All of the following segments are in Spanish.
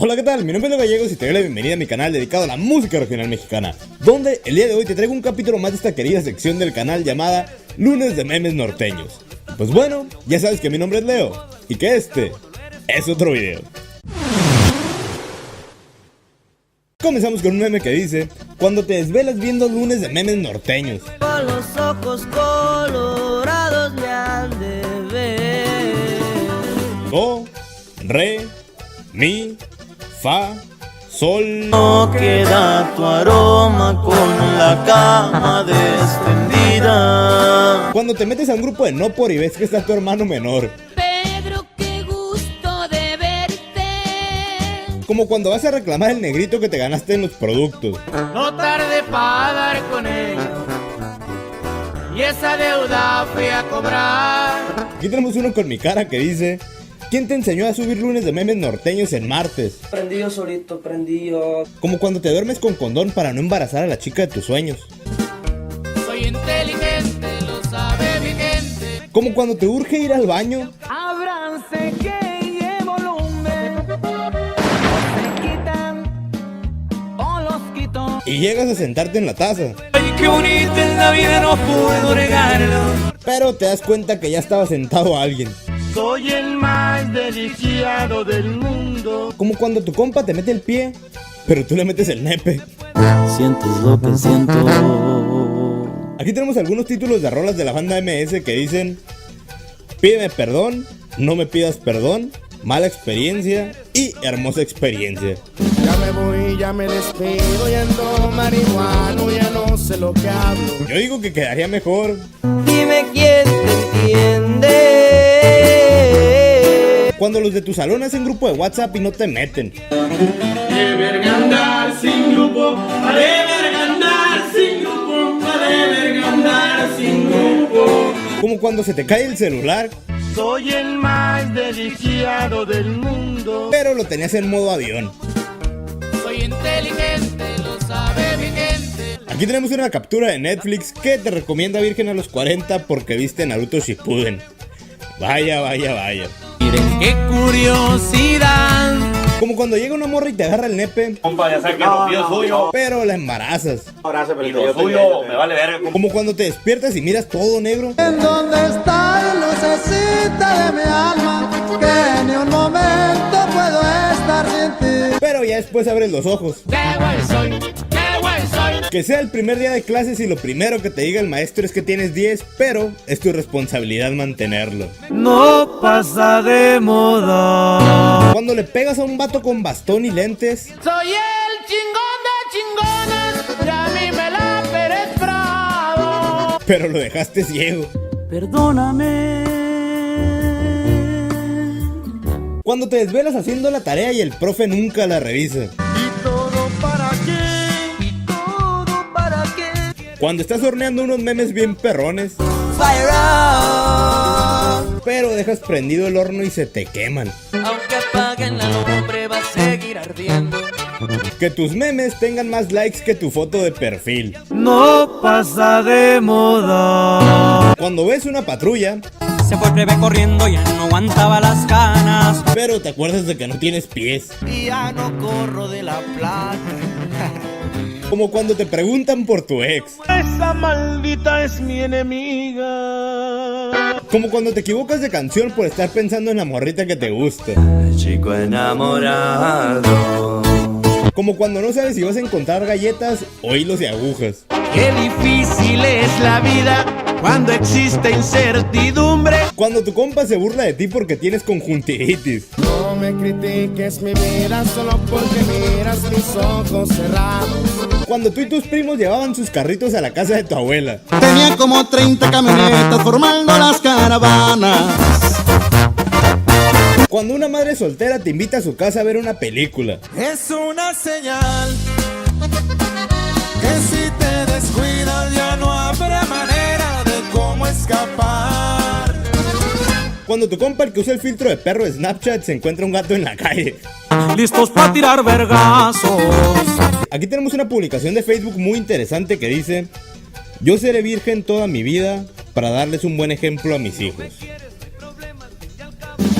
Hola, ¿qué tal? Mi nombre es Leo Gallegos y te doy la bienvenida a mi canal dedicado a la música regional mexicana, donde el día de hoy te traigo un capítulo más de esta querida sección del canal llamada Lunes de Memes Norteños. Pues bueno, ya sabes que mi nombre es Leo y que este es otro video. Comenzamos con un meme que dice: cuando te desvelas viendo Lunes de Memes Norteños. Con los ojos colorados me han de ver. Do, re, mi, fa, sol. No queda tu aroma con la cama extendida. Cuando te metes a un grupo de no por y ves que está tu hermano menor. Pedro, qué gusto de verte. Como cuando vas a reclamar el negrito que te ganaste en los productos. No tarde para dar con ellos, y esa deuda fui a cobrar. Aquí tenemos uno con mi cara que dice: ¿quién te enseñó a subir lunes de memes norteños en martes? Prendido solito, prendido. Como cuando te duermes con condón para no embarazar a la chica de tus sueños. Soy inteligente, lo sabe mi gente. Como cuando te urge ir al baño. Ábranse que llevo volumen. Se quitan o los quito. Y llegas a sentarte en la taza. Ay, qué bonita es la vida, no puedo negarlo. Pero te das cuenta que ya estaba sentado alguien. Soy el más deseado del mundo. Como cuando tu compa te mete el pie, pero tú le metes el nepe. Sientes lo que siento. Aquí tenemos algunos títulos de rolas de la banda MS que dicen: pídeme perdón, no me pidas perdón, mala experiencia y hermosa experiencia. Ya me voy, ya me despido, ya ando marihuano, ya no sé lo que hablo. Yo digo que quedaría mejor: Dime quién te entiende. cuando los de tu salón hacen grupo de WhatsApp y no te meten. De verga andar sin grupo, de verga andar sin grupo, de verga andar sin grupo. Como cuando se te cae el celular, Soy el más deseado del mundo. pero lo tenías en modo avión. Soy inteligente, lo sabe mi gente. Aquí tenemos una captura de Netflix que te recomienda Virgen a los 40 porque viste Naruto Shippuden. Vaya, vaya, vaya. Miren qué curiosidad. Como cuando llega una morra y te agarra el nepe, Compa, ya sé que lo mío es suyo. pero la embarazas. Gracias, pero lo suyo me vale verga, compa. Como cuando te despiertas y miras todo negro, ¿En dónde está la lucecita de mi alma? Que ni un momento puedo estar sin ti. pero ya después abres los ojos. Qué güey soy, qué güey soy. Que sea el primer día de clases y lo primero que te diga el maestro es que tienes 10, pero es tu responsabilidad mantenerlo. No pasa de moda. Cuando le pegas a un vato con bastón y lentes, Soy el chingón de chingones, y a mí me la Pérez Prado. pero lo dejaste ciego. Perdóname. Cuando te desvelas haciendo la tarea y el profe nunca la revisa. ¿Y todo para qué? ¿Y todo para qué? Cuando estás horneando unos memes bien perrones, Fire up. pero dejas prendido el horno y se te queman. Aunque apaguen la lumbre va a seguir ardiendo. Que tus memes tengan más likes que tu foto de perfil. No pasa de moda. Cuando ves una patrulla, Se fue el plebe corriendo, ya no aguantaba las ganas. pero te acuerdas de que no tienes pies. Y ya no corro de la plata. Como cuando te preguntan por tu ex. Esa maldita es mi enemiga. Como cuando te equivocas de canción por estar pensando en la morrita que te gusta. Chico enamorado. Como cuando no sabes si vas a encontrar galletas o hilos de agujas. Qué difícil es la vida cuando existe incertidumbre. Cuando tu compa se burla de ti porque tienes conjuntivitis. No me critiques mi vida solo porque miras mis ojos cerrados. Cuando tú y tus primos llevaban sus carritos a la casa de tu abuela. Tenía como 30 camionetas formando las caravanas. Cuando una madre soltera te invita a su casa a ver una película. Es una señal que si te descuidas ya no habrá manera de cómo escapar. Cuando tu compa, el que usa el filtro de perro de Snapchat, se encuentra un gato en la calle. Listos para tirar vergazos. Aquí tenemos una publicación de Facebook muy interesante que dice: yo seré virgen toda mi vida para darles un buen ejemplo a mis hijos.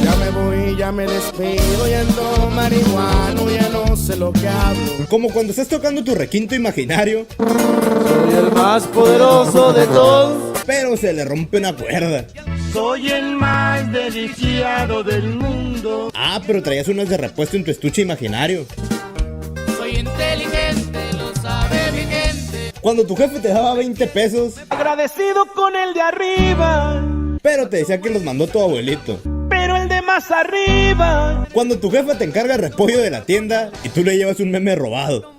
Ya me voy, ya me despido, ya ando marihuano, ya no sé lo que hablo. Como cuando estás tocando tu requinto imaginario, Soy el más poderoso de todos. pero se le rompe una cuerda. Soy el más desdichado del mundo. Ah, pero traías unas de repuesto en tu estuche imaginario. Soy inteligente, lo sabe mi gente. Cuando tu jefe te daba 20 pesos, Agradecido con el de arriba, pero te decía que los mandó tu abuelito. pero el de más arriba. Cuando tu jefa te encarga el repollo de la tienda y tú le llevas un meme robado.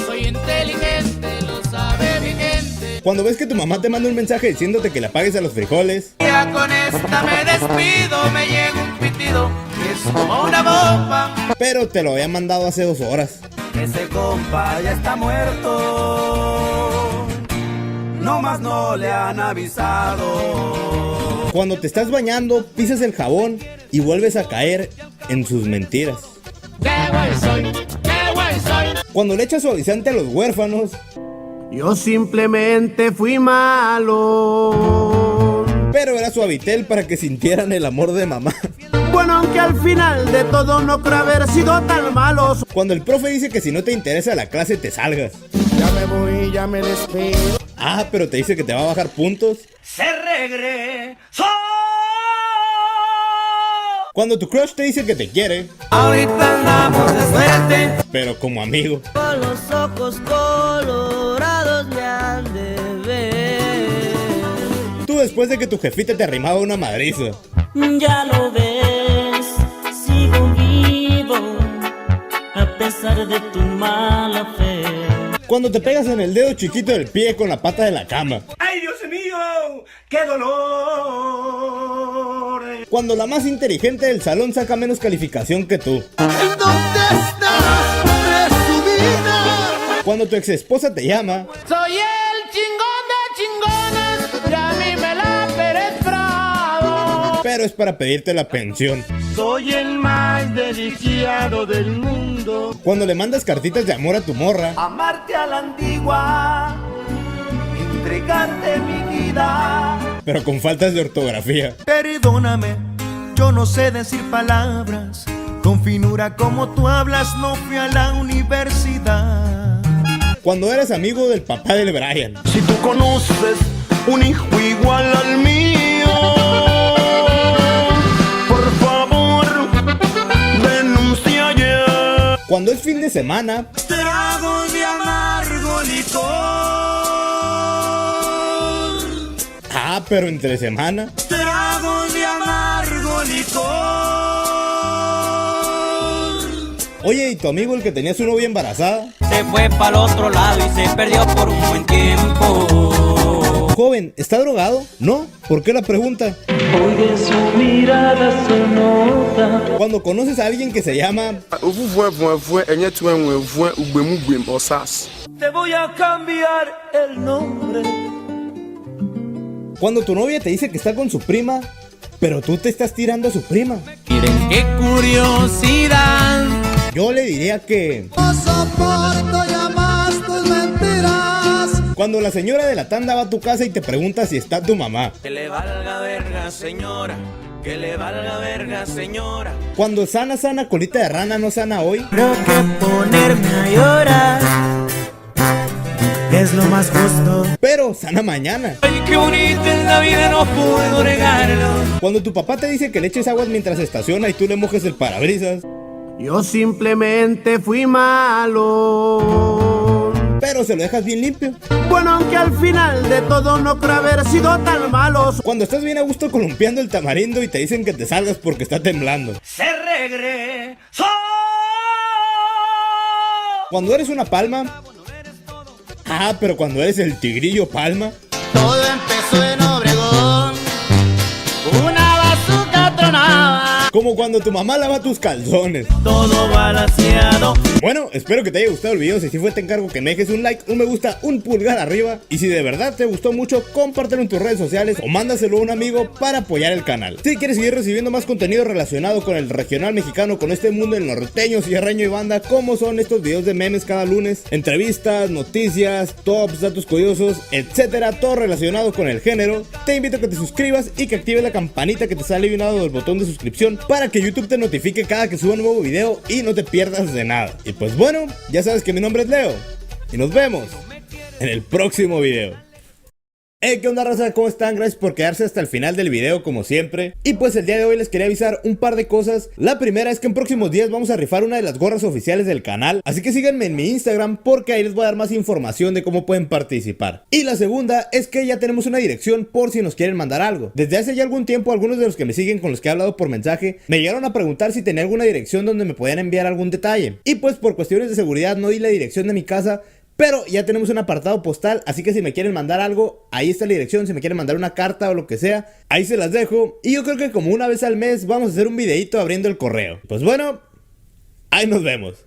Soy inteligente, lo sabe mi gente. Cuando ves que tu mamá te manda un mensaje diciéndote que le pagues a los frijoles, Ya con esta me despido, me llega un pitido, que es como una bomba. pero te lo había mandado hace 2 horas. Ese compa ya está muerto, no más no le han avisado. Cuando te estás bañando, pisas el jabón y vuelves a caer en sus mentiras. ¡Qué guay soy! ¡Qué guay soy! Cuando le echas suavizante a los huérfanos, Yo simplemente fui malo. pero era suavitel para que sintieran el amor de mamá. Bueno, aunque al final de todo no creo haber sido tan malos. Cuando el profe dice que si no te interesa la clase te salgas. Ya me voy, ya me despido. Ah, pero te dice que te va a bajar puntos. Se regresó. Cuando tu crush te dice que te quiere, Ahorita andamos de suerte. pero como amigo. Con los ojos colorados me han de ver. Tú después de que tu jefita te arrimaba una madriza. Ya lo ves, sigo vivo, a pesar de tu mala fe. Cuando te pegas en el dedo chiquito del pie con la pata de la cama. ¡Ay, Dios mío! ¡Qué dolor! Cuando la más inteligente del salón saca menos calificación que tú. ¿Dónde estás, presumida? Cuando tu ex esposa te llama, Soy el chingón de chingones, y a mí me la Pérez Prado. pero es para pedirte la pensión. Soy el más desdichado del mundo. Cuando le mandas cartitas de amor a tu morra, Amarte a la antigua, entregarte mi vida. pero con faltas de ortografía. Perdóname, yo no sé decir palabras. Con finura como tú hablas, no fui a la universidad. Cuando eres amigo del papá del Brian. Si tú conoces un hijo igual al mío, por favor, denuncia ya. Cuando es fin de semana, Tragos de amargo licor. ah, pero entre semana. Tragos de amargo licor. Oye, ¿y tu amigo el que tenía su novia embarazada? Se fue para el otro lado y se perdió por un buen tiempo. Joven, ¿está drogado? No. ¿Por qué la pregunta? Oye, su mirada se nota. Cuando conoces a alguien que se llama, Te voy a cambiar el nombre. cuando tu novia te dice que está con su prima, pero tú te estás tirando a su prima. Miren qué curiosidad. Yo le diría que No soporto ya más tus mentiras. cuando la señora de la tanda va a tu casa y te pregunta si está tu mamá. Que le valga verga, señora. Que le valga verga, señora. Cuando sana, sana, colita de rana no sana hoy. Creo que ponerme a llorar es lo más justo. Pero sana mañana. Ay, qué bonita es la vida, no puedo negarlo. Cuando tu papá te dice que le eches aguas mientras estaciona y tú le mojes el parabrisas. Yo simplemente fui malo. Pero se lo dejas bien limpio. Bueno, aunque al final de todo no creo haber sido tan malos. Cuando estás bien a gusto columpiando el tamarindo y te dicen que te salgas porque está temblando. Se regresó. Cuando eres una palma. Ah, pero cuando eres el tigrillo palma. Todo empezó en Obregón. Una bazooka tronaba. Como cuando tu mamá lava tus calzones. Todo balanceado. Bueno, espero que te haya gustado el video. Si sí fue, te encargo que me dejes un like, un me gusta, un pulgar arriba. Y si de verdad te gustó mucho, compártelo en tus redes sociales o mándaselo a un amigo para apoyar el canal. Si quieres seguir recibiendo más contenido relacionado con el regional mexicano, con este mundo del norteño, sierreño y banda, como son estos videos de memes cada lunes, entrevistas, noticias, tops, datos curiosos, etcétera, todo relacionado con el género, te invito a que te suscribas y que actives la campanita que te sale a un lado del botón de suscripción para que YouTube te notifique cada que suba un nuevo video y no te pierdas de nada. Y pues bueno, ya sabes que mi nombre es Leo y nos vemos en el próximo video. Hey, ¿qué onda, raza? ¿Cómo están? Gracias por quedarse hasta el final del video como siempre. Y pues el día de hoy les quería avisar un par de cosas. La primera es que en próximos días vamos a rifar una de las gorras oficiales del canal, así que síganme en mi Instagram porque ahí les voy a dar más información de cómo pueden participar. Y la segunda es que ya tenemos una dirección por si nos quieren mandar algo. Desde hace ya algún tiempo algunos de los que me siguen, con los que he hablado por mensaje, me llegaron a preguntar si tenía alguna dirección donde me podían enviar algún detalle. Y pues por cuestiones de seguridad no di la dirección de mi casa, pero ya tenemos un apartado postal, así que si me quieren mandar algo, ahí está la dirección. Si me quieren mandar una carta o lo que sea, ahí se las dejo. Y yo creo que como una vez al mes vamos a hacer un videito abriendo el correo. Pues bueno, ahí nos vemos.